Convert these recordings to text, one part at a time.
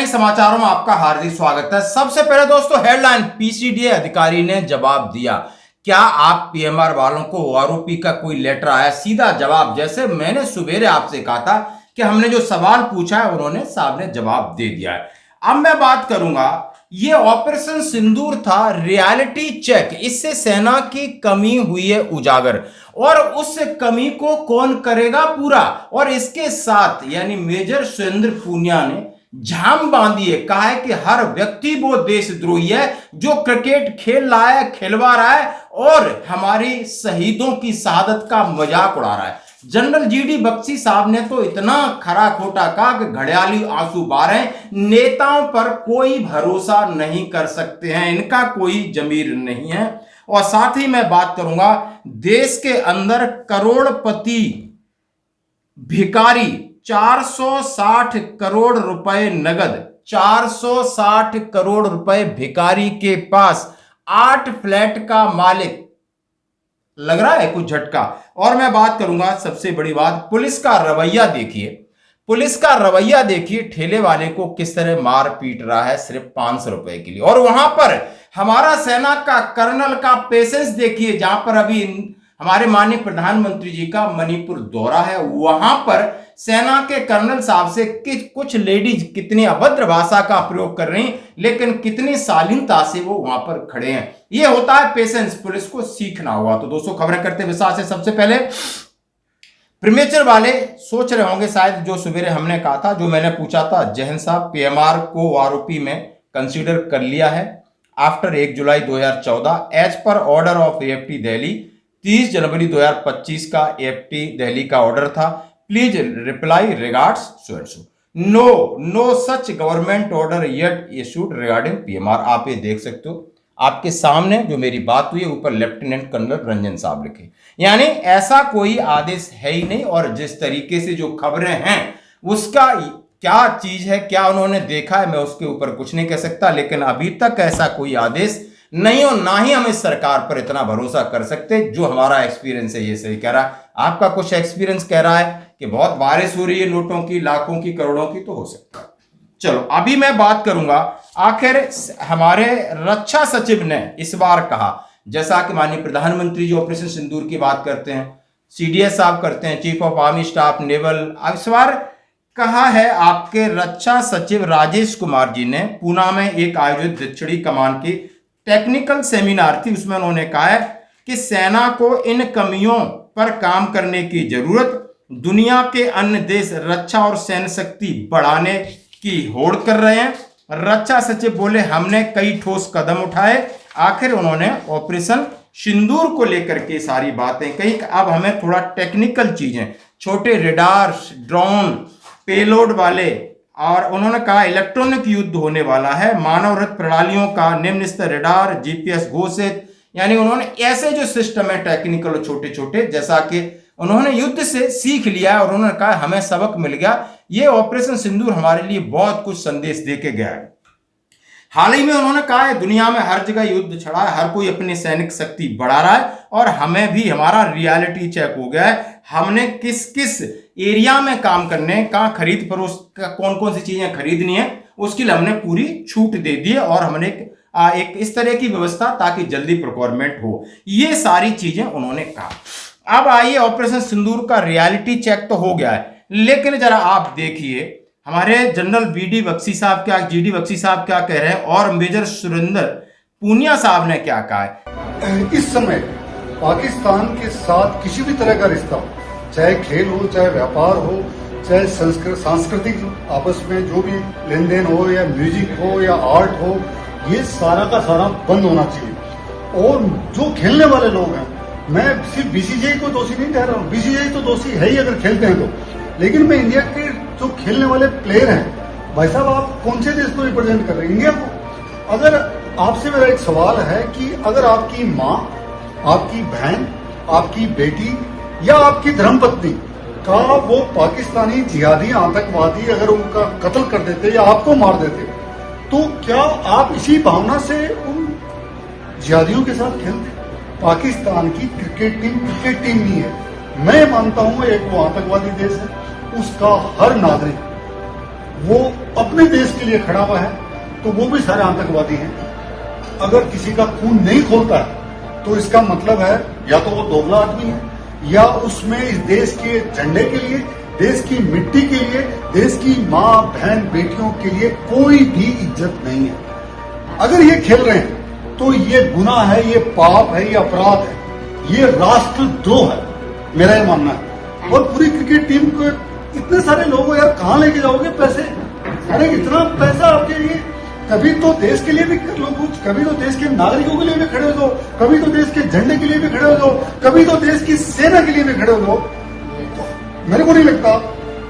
दैनिक समाचारों में आपका हार्दिक स्वागत है। सबसे पहले दोस्तों हेडलाइन, पीसीडीए अधिकारी ने जवाब दिया। क्या आप पीएमआर वालों को आरोपी का कोई लेटर आया? सीधा जवाब। जैसे मैंने सुबेरे आपसे कहा था कि हमने जो सवाल पूछा है उन्होंने साहब ने जवाब दे दिया है। अब मैं बात करूंगा, ये ऑपरेशन सिंदूर था रियलिटी चेक, इससे सेना की कमी हुई है उजागर और उस कमी को कौन करेगा पूरा। और इसके साथ यानी मेजर सुरेंद्र पूनिया ने झाम बांधी है, कहा है कि हर व्यक्ति वो देशद्रोही है जो क्रिकेट खेल रहा है, खिलवा रहा है और हमारी शहीदों की शहादत का मजाक उड़ा रहा है। जनरल जीडी बख्शी साहब ने तो इतना खरा खोटा कहा कि घड़ियाली आंसू बहा रहे हैं, नेताओं पर कोई भरोसा नहीं कर सकते हैं, इनका कोई जमीर नहीं है। और साथ ही मैं बात करूंगा, देश के अंदर करोड़पति भिखारी 460 करोड़ रुपए नगद, 460 करोड़ रुपए भिखारी के पास, 8 फ्लैट का मालिक, लग रहा है कुछ झटका। और मैं बात करूंगा सबसे बड़ी बात, पुलिस का रवैया देखिए, पुलिस का रवैया देखिए, ठेले वाले को किस तरह मार पीट रहा है सिर्फ 500 रुपए के लिए। और वहां पर हमारा सेना का कर्नल का पेशेंस देखिए, जहां पर अभी हमारे माननीय प्रधानमंत्री जी का मणिपुर दौरा है, वहां पर सेना के कर्नल साहब से कुछ लेडीज कितनी अभद्र भाषा का प्रयोग कर रही, लेकिन कितनी शालीनता से वो वहां पर खड़े हैं। ये होता है पेशेंस, पुलिस को सीखना होगा। तो दोस्तों खबरें करते विश्वास है। सबसे पहले प्रीमेचर वाले सोच रहे होंगे शायद, जो सवेरे हमने कहा था, जो मैंने पूछा था, जहन साहब पीएमआर को आरोपी में कंसीडर कर लिया है after 1 July 2014 as per order of AFT Delhi. 30 जनवरी 2025 का एएफटी दिल्ली का ऑर्डर था, please reply regards so and so. No such government order yet issued regarding PMR. आप ये देख सकते हो आपके सामने जो मेरी बात हुई है, ऊपर लेफ्टिनेंट कर्नल रंजन साहब लिखे, यानी ऐसा कोई आदेश है ही नहीं। और जिस तरीके से जो खबरें हैं उसका क्या चीज है, क्या उन्होंने देखा है, मैं उसके ऊपर कुछ नहीं कह सकता, लेकिन अभी तक ऐसा कोई आदेश नहीं, और ना ही हम इस सरकार पर इतना भरोसा कर सकते। जो हमारा एक्सपीरियंस है ये सही कह रहा है, आपका कुछ एक्सपीरियंस कह रहा है कि बहुत बारिश हो रही है नोटों की, लाखों की, करोड़ों की, तो हो सकता है। चलो अभी मैं बात करूंगा, आखिर हमारे रक्षा सचिव ने इस बार कहा, जैसा कि माननीय प्रधानमंत्री जी ऑपरेशन सिंदूर की बात करते हैं, सीडीएस साहब करते हैं, chief of army staff naval, इस बार कहा है आपके रक्षा सचिव राजेश कुमार जी ने पूना में एक आयोजित दक्षिणी कमान की टेक्निकल सेमिनार थी, उसमें उन्होंने कहा है कि सेना को इन कमियों पर काम करने की जरूरत, दुनिया के अन्य देश रक्षा और सैन्य शक्ति बढ़ाने की होड़ कर रहे हैं। रक्षा सचिव बोले हमने कई ठोस कदम उठाए। आखिर उन्होंने ऑपरेशन सिंदूर को लेकर के सारी बातें कही। अब हमें थोड़ा टेक्निकल चीजें, छोटे रेडार, ड्रोन, पेलोड वाले, और उन्होंने कहा इलेक्ट्रॉनिक युद्ध होने वाला है, मानव रहित प्रणालियों का निम्न स्तर रेडार, जीपीएस घोषित, यानी उन्होंने ऐसे जो सिस्टम है टेक्निकल छोटे छोटे, जैसा कि उन्होंने युद्ध से सीख लिया और उन्होंने कहा हमें सबक मिल गया। ये ऑपरेशन सिंदूर हमारे लिए बहुत कुछ संदेश दे के गया है। हाल ही में उन्होंने कहा है दुनिया में हर जगह युद्ध छड़ा है, हर कोई अपनी सैनिक शक्ति बढ़ा रहा है और हमें भी हमारा रियलिटी चेक हो गया है, हमने किस किस एरिया में काम करने, कहां खरीद फरोख्त का कौन कौन सी चीजें खरीदनी है, उसके लिए हमने पूरी छूट दे दी है और हमने एक इस तरह की व्यवस्था ताकि जल्दी प्रोक्योरमेंट हो। ये सारी चीजें उन्होंने कहा। अब आइए, ऑपरेशन सिंदूर का रियलिटी चेक तो हो गया है, लेकिन जरा आप देखिए हमारे जनरल जीडी बख्शी साहब क्या कह रहे हैं और मेजर सुरेंद्र पूनिया साहब ने क्या कहा है। इस समय पाकिस्तान के साथ किसी भी तरह का रिश्ता, चाहे खेल हो, चाहे व्यापार हो, चाहे सांस्कृतिक आपस में जो भी लेन देन हो, या म्यूजिक हो या आर्ट हो, ये सारा का सारा बंद होना चाहिए। और जो खेलने वाले लोग हैं, मैं सिर्फ बीसीसीआई को दोषी नहीं कह रहा हूँ, बीसीसीआई तो दोषी है ही अगर खेलते हैं तो, लेकिन मैं इंडिया के जो खेलने वाले प्लेयर हैं, भाई साहब आप कौन से देश को रिप्रेजेंट कर रहे हैं, इंडिया को। अगर आपसे मेरा एक सवाल है कि अगर आपकी माँ, आपकी बहन, आपकी बेटी या आपकी धर्मपत्नी का वो पाकिस्तानी जिहादी आतंकवादी अगर उनका कत्ल कर देते या आपको मार देते, तो क्या आप इसी भावना से उन जिहादियों के साथ खेलते? पाकिस्तान की क्रिकेट टीम नहीं है। मैं मानता हूं एक वो आतंकवादी देश है, उसका हर नागरिक वो अपने देश के लिए खड़ा हुआ है तो वो भी सारे आतंकवादी हैं। अगर किसी का खून नहीं खोलता है तो इसका मतलब है या तो वो दोगला आदमी है या उसमें इस देश के झंडे के लिए, देश की मिट्टी के लिए, देश की माँ बहन बेटियों के लिए कोई भी इज्जत नहीं है। अगर ये खेल रहे हैं तो ये गुनाह है, ये पाप है, ये अपराध है, ये राष्ट्रद्रोह है, मेरा ये मानना है। और पूरी क्रिकेट टीम को इतने सारे लोग हो यार, कहाँ लेके जाओगे पैसे? अरे इतना पैसा आपके लिए, कभी तो देश के लिए भी कर लो कुछ, कभी तो देश के नागरिकों के लिए भी खड़े हो जाओ, कभी तो देश के झंडे के लिए भी खड़े हो जाओ, कभी तो देश की सेना के लिए भी खड़े हो जाओ। तो मेरे को नहीं लगता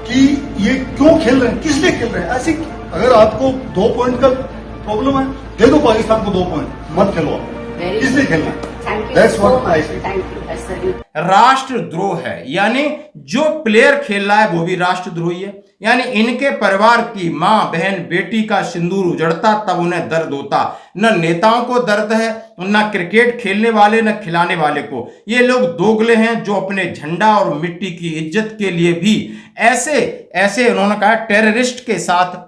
कि ये क्यों खेल रहे हैं, किस लिए खेल रहे हैं। ऐसी अगर आपको 2 पॉइंट का प्रॉब्लम है, दे दो पाकिस्तान को 2 पॉइंट, मत खेलो आप, किस लिए खेलना है। That's what I say. राष्ट्रद्रोह है, यानी जो प्लेयर खेल रहा है वो भी राष्ट्रद्रोही है। यानी इनके परिवार की मां बहन बेटी का सिंदूर उजड़ता तब उन्हें दर्द होता। न नेताओं को दर्द है, न क्रिकेट खेलने वाले, न खिलाने वाले को। ये लोग दोगले हैं जो अपने झंडा और मिट्टी की इज्जत के लिए भी ऐसे उन्होंने कहा टेररिस्ट के साथ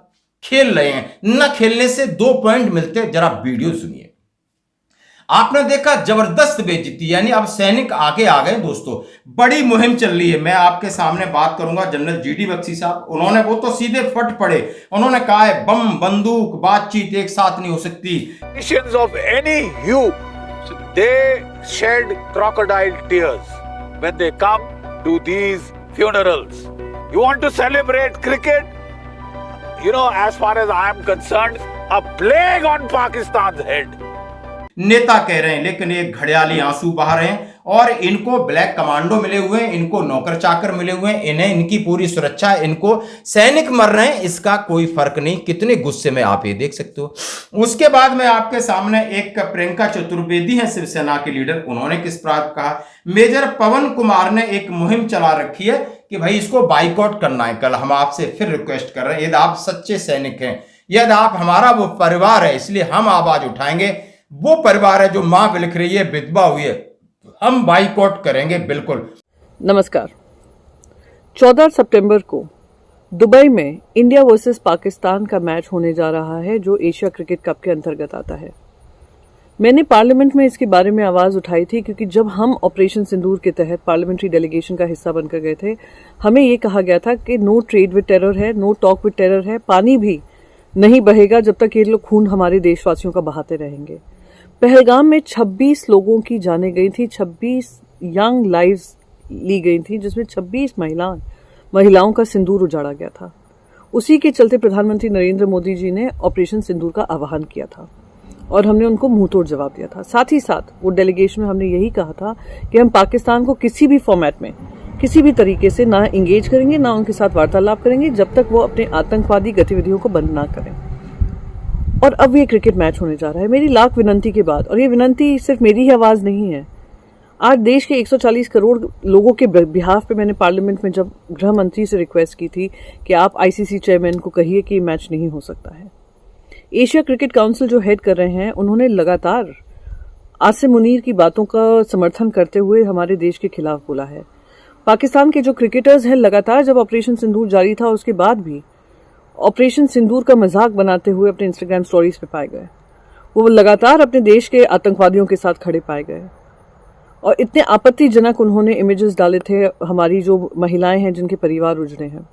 खेल रहे हैं। न खेलने से 2 पॉइंट मिलते। जरा वीडियो सुनिए। आपने देखा जबरदस्त बेइज्जती, यानी अब सैनिक आगे आ गए दोस्तों। बड़ी मुहिम चल रही है। मैं आपके सामने बात करूंगा जनरल जीडी बख्शी साहब, उन्होंने वो तो सीधे फट पड़े। उन्होंने कहा है बम बंदूक बातचीत एक साथ नहीं हो सकती। Nations of any hue, they shed crocodile tears when they come to these funerals. You want to celebrate cricket? You know, as far as I am concerned, a plague on Pakistan's head. नेता कह रहे हैं, लेकिन एक घड़ियाली आंसू बहा रहे हैं। और इनको ब्लैक कमांडो मिले हुए हैं, इनको नौकर चाकर मिले हुए हैं, इन्हें इनकी पूरी सुरक्षा है, इनको सैनिक मर रहे हैं, इसका कोई फर्क नहीं। कितने गुस्से में आप ये देख सकते हो। उसके बाद में आपके सामने एक प्रियंका चतुर्वेदी है, शिवसेना के लीडर, उन्होंने किस प्रकार कहा। मेजर पवन कुमार ने एक मुहिम चला रखी है कि भाई इसको बाइकआउट करना है। कल हम आपसे फिर रिक्वेस्ट कर रहे हैं, यदि आप सच्चे सैनिक हैं, यदि आप हमारा वो परिवार है, इसलिए हम आवाज उठाएंगे। वो परिवार है जो मां बिलख रही है, विधवा हुई है, हम बाइकआउट करेंगे बिल्कुल। नमस्कार। 14 सितंबर को दुबई में इंडिया वर्सेस पाकिस्तान का मैच होने जा रहा है, जो एशिया क्रिकेट कप के अंतर्गत आता है। मैंने पार्लियामेंट में इसके बारे में आवाज उठाई थी क्योंकि जब हम ऑपरेशन सिंदूर के तहत पार्लियामेंट्री डेलीगेशन का हिस्सा बनकर गए थे, हमें ये कहा गया था कि नो ट्रेड विद टेरर है, नो टॉक विद टेरर है, पानी भी नहीं बहेगा जब तक ये लोग खून हमारे देशवासियों का बहाते रहेंगे। पहलगाम में 26 लोगों की जानें गई थी, 26 यंग लाइव्स ली गई थी, जिसमें 26 महिलाओं का सिंदूर उजाड़ा गया था। उसी के चलते प्रधानमंत्री नरेंद्र मोदी जी ने ऑपरेशन सिंदूर का आह्वान किया था और हमने उनको मुंहतोड़ जवाब दिया था। साथ ही साथ वो डेलीगेशन में हमने यही कहा था कि हम पाकिस्तान को किसी भी फॉर्मेट में, किसी भी तरीके से ना इंगेज करेंगे, ना उनके साथ वार्तालाप करेंगे जब तक वो अपने आतंकवादी गतिविधियों को बंद ना करें। और अब ये क्रिकेट मैच होने जा रहा है। मेरी लाख विनंती के बाद, और ये विनंती सिर्फ मेरी ही आवाज नहीं है, आज देश के 140 करोड़ लोगों के बिहाफ पे मैंने पार्लियामेंट में जब गृह मंत्री से रिक्वेस्ट की थी कि आप आईसीसी चेयरमैन को कहिए कि ये मैच नहीं हो सकता है। एशिया क्रिकेट काउंसिल जो हेड कर रहे हैं, उन्होंने लगातार आसिम मुनीर की बातों का समर्थन करते हुए हमारे देश के खिलाफ बोला है। पाकिस्तान के जो क्रिकेटर्स हैं, लगातार जब ऑपरेशन सिंदूर जारी था उसके बाद भी ऑपरेशन सिंदूर का मजाक बनाते हुए अपने इंस्टाग्राम स्टोरीज पे पाए गए। वो लगातार अपने देश के आतंकवादियों के साथ खड़े पाए गए और इतने आपत्तिजनक उन्होंने इमेजेस डाले थे हमारी जो महिलाएं हैं जिनके परिवार उजड़े हैं।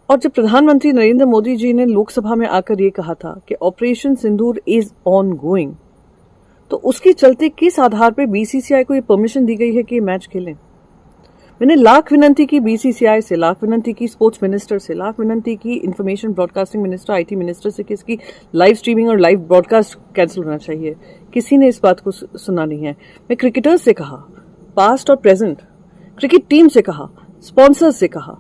और जब प्रधानमंत्री नरेंद्र मोदी जी ने लोकसभा में आकर ये कहा था कि operation Sindoor is on going, तो उसके चलते किस आधार पर बीसीसीआई को ये परमिशन दी गई है कि ये मैच खेलें। मैंने लाख विनंती की बीसीसीआई से, लाख विनंती की स्पोर्ट्स मिनिस्टर से, लाख विनंती की information broadcasting minister, IT minister से कि इसकी लाइव स्ट्रीमिंग और लाइव ब्रॉडकास्ट कैंसिल होना चाहिए। किसी ने इस बात को सुना नहीं है। मैं क्रिकेटर्स से कहा, पास्ट और प्रेजेंट, क्रिकेट टीम से कहा, स्पॉन्सर्स से कहा,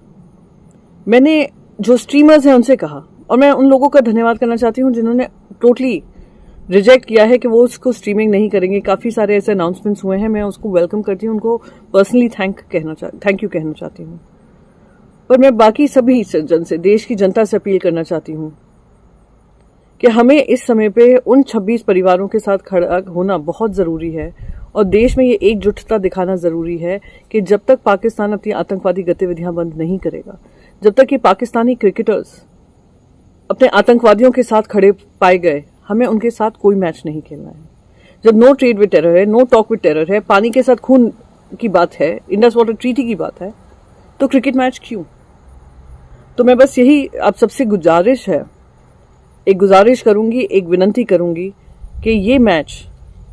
मैंने जो स्ट्रीमर्स हैं उनसे कहा, और मैं उन लोगों का धन्यवाद करना चाहती हूँ जिन्होंने टोटली रिजेक्ट किया है कि वो उसको स्ट्रीमिंग नहीं करेंगे। काफी सारे ऐसे अनाउंसमेंट्स हुए हैं, मैं उसको वेलकम करती हूँ, उनको पर्सनली थैंक यू कहना चाहती हूँ। पर मैं बाकी सभी जन से, देश की जनता से अपील करना चाहती हूँ कि हमें इस समय पे उन 26 परिवारों के साथ खड़ा होना बहुत जरूरी है और देश में ये एकजुटता दिखाना जरूरी है कि जब तक पाकिस्तान अपनी आतंकवादी गतिविधियां बंद नहीं करेगा, जब तक ये पाकिस्तानी क्रिकेटर्स अपने आतंकवादियों के साथ खड़े पाए गए, हमें उनके साथ कोई मैच नहीं खेलना है। जब नो ट्रेड विद टेरर है, नो टॉक विद टेरर है, पानी के साथ खून की बात है, इंडस वाटर ट्रीटी की बात है, तो क्रिकेट मैच क्यों? तो मैं बस यही आप सबसे एक गुजारिश करूंगी, एक विनती करूंगी कि ये मैच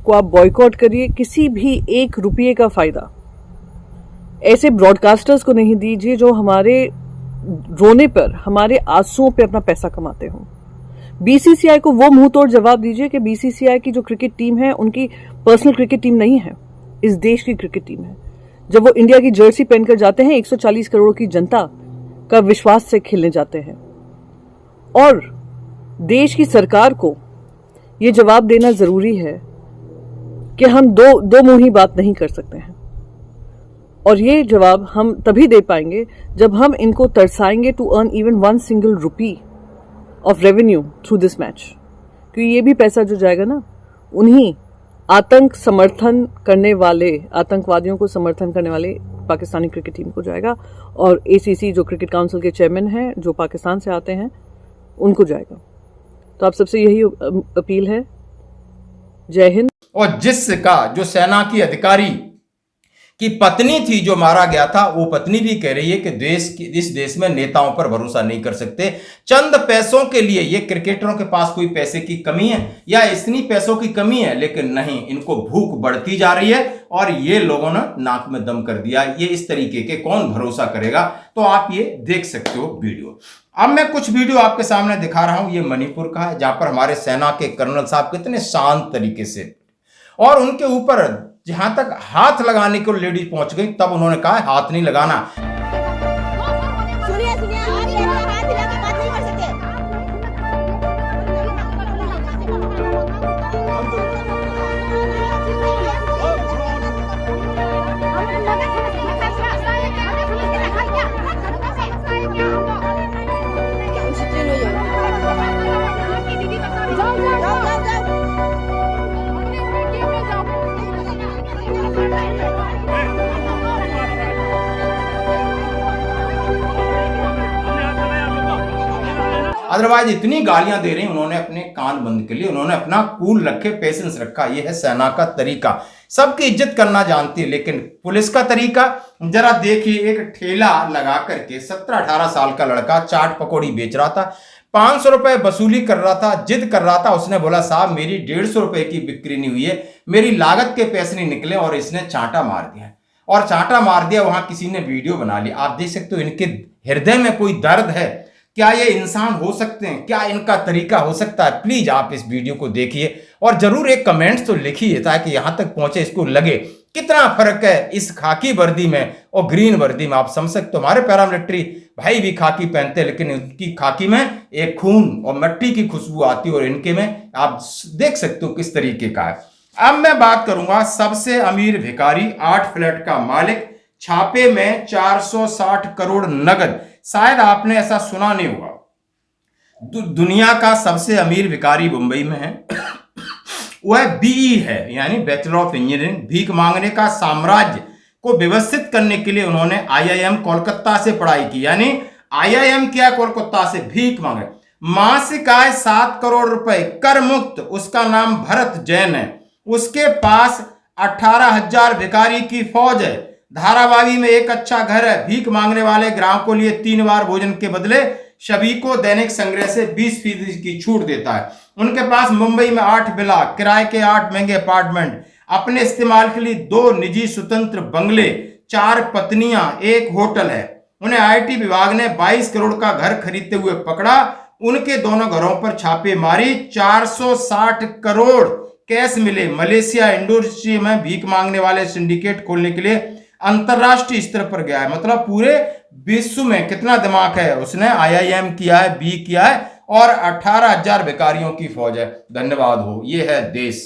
को आप बॉयकॉट करिए। किसी भी एक रुपये का फायदा ऐसे ब्रॉडकास्टर्स को नहीं दीजिए जो हमारे रोने पर, हमारे आंसुओं पे अपना पैसा कमाते हों। बीसीसीआई को वो मुंह तोड़ जवाब दीजिए कि बीसीसीआई की जो क्रिकेट टीम है उनकी पर्सनल क्रिकेट टीम नहीं है, इस देश की क्रिकेट टीम है। जब वो इंडिया की जर्सी पहनकर जाते हैं, 140 करोड़ की जनता का विश्वास से खेलने जाते हैं। और देश की सरकार को ये जवाब देना जरूरी है कि हम दो मुंही बात नहीं कर सकते हैं। और ये जवाब हम तभी दे पाएंगे जब हम इनको तरसाएंगे to earn even $1 rupee of revenue through this match, क्योंकि ये भी पैसा जो जाएगा ना उन्हीं आतंकवादियों को समर्थन करने वाले पाकिस्तानी क्रिकेट टीम को जाएगा, और ACC जो क्रिकेट काउंसिल के चेयरमैन हैं जो पाकिस्तान से आते हैं उनको जाएगा। तो आप सबसे यही अपील है। जय हिंद। और जिसका जो सेना की अधिकारी की पत्नी थी जो मारा गया था, वो पत्नी भी कह रही है कि इस देश में नेताओं पर भरोसा नहीं कर सकते। चंद पैसों के लिए ये क्रिकेटरों के पास कोई पैसे की कमी है या इतनी पैसों की कमी है, लेकिन नहीं, इनको भूख बढ़ती जा रही है और ये लोगों ने नाक में दम कर दिया। ये इस तरीके के कौन भरोसा करेगा? तो आप ये देख सकते हो वीडियो। अब मैं कुछ वीडियो आपके सामने दिखा रहा हूं। ये मणिपुर का है, जहां पर हमारे सेना के कर्नल साहब कितने शांत तरीके से, और उनके ऊपर जहां तक हाथ लगाने को लेडीज पहुंच गई, तब उन्होंने कहा हाथ नहीं लगाना। सुनिए सुनिए, आप ये हाथ हिला के बात नहीं कर सकते। अदरवाइज इतनी गालियां दे रही हैं, उन्होंने अपने कान बंद के लिए, उन्होंने अपना कूल रखे, पेशेंस रखा। यह है सेना का तरीका। सबकी इज्जत करना जानती है, लेकिन पुलिस का तरीका जरा देखिए। एक ठेला लगा करके 17-18 साल का लड़का चाट पकौड़ी बेच रहा था, 500 रुपए वसूली कर रहा था, जिद कर रहा था। उसने बोला साहब मेरी 150 रुपए की बिक्री नहीं हुई है, मेरी लागत के पैसे नहीं निकले, और इसने चांटा मार दिया। और चांटा मार दिया, वहां किसी ने वीडियो बना ली। आप देख सकते हो इनके हृदय में कोई दर्द है। क्या ये इंसान हो सकते हैं? क्या इनका तरीका हो सकता है? प्लीज आप इस वीडियो को देखिए और जरूर एक कमेंट्स तो लिखिए, ताकि यहां तक पहुंचे, इसको लगे कितना फर्क है इस खाकी वर्दी में और ग्रीन वर्दी में। आप समझ सकते हो, हमारे पैरामिलिट्री भाई भी खाकी पहनते हैं, लेकिन उनकी खाकी में एक खून और मिट्टी की खुशबू आती है, और इनके में आप देख सकते हो किस तरीके का है। अब मैं बात करूंगा सबसे अमीर भिखारी, 8 फ्लैट का मालिक, छापे में 460 करोड़ नगद। शायद आपने ऐसा सुना नहीं होगा। दुनिया का सबसे अमीर भिखारी मुंबई में है। वह BE है, यानी बैचलर ऑफ इंजीनियरिंग। भीख मांगने का साम्राज्य को व्यवस्थित करने के लिए उन्होंने IIM कोलकाता से पढ़ाई की, यानी IIM किया कोलकाता से। भीख मांगे, मासिक आय 7 करोड़ रुपए, कर मुक्त। उसका नाम भरत जैन है। उसके पास 18,000 भिखारी की फौज है। धारावी में एक अच्छा घर है। भीख मांगने वाले ग्राहकों के लिए 3 बार भोजन के बदले सभी को दैनिक संग्रह से 20% की छूट देता है। उनके पास मुंबई में 8 विला, किराए के 8 महंगे अपार्टमेंट, अपने इस्तेमाल के लिए 2 निजी स्वतंत्र बंगले, 4 पत्नियां, 1 होटल है। उन्हें IT विभाग ने 22 करोड़ का घर खरीदते हुए पकड़ा। उनके दोनों घरों पर छापे मारी, 460 करोड़ कैश मिले। मलेशिया, इंडोनेशिया में भीख मांगने वाले सिंडिकेट खोलने के लिए अंतरराष्ट्रीय स्तर पर गया है। मतलब पूरे विश्व में कितना दिमाग है। उसने IIM किया है, B किया है, और 18,000 भिखारियों की फौज है। धन्यवाद हो। ये है देश।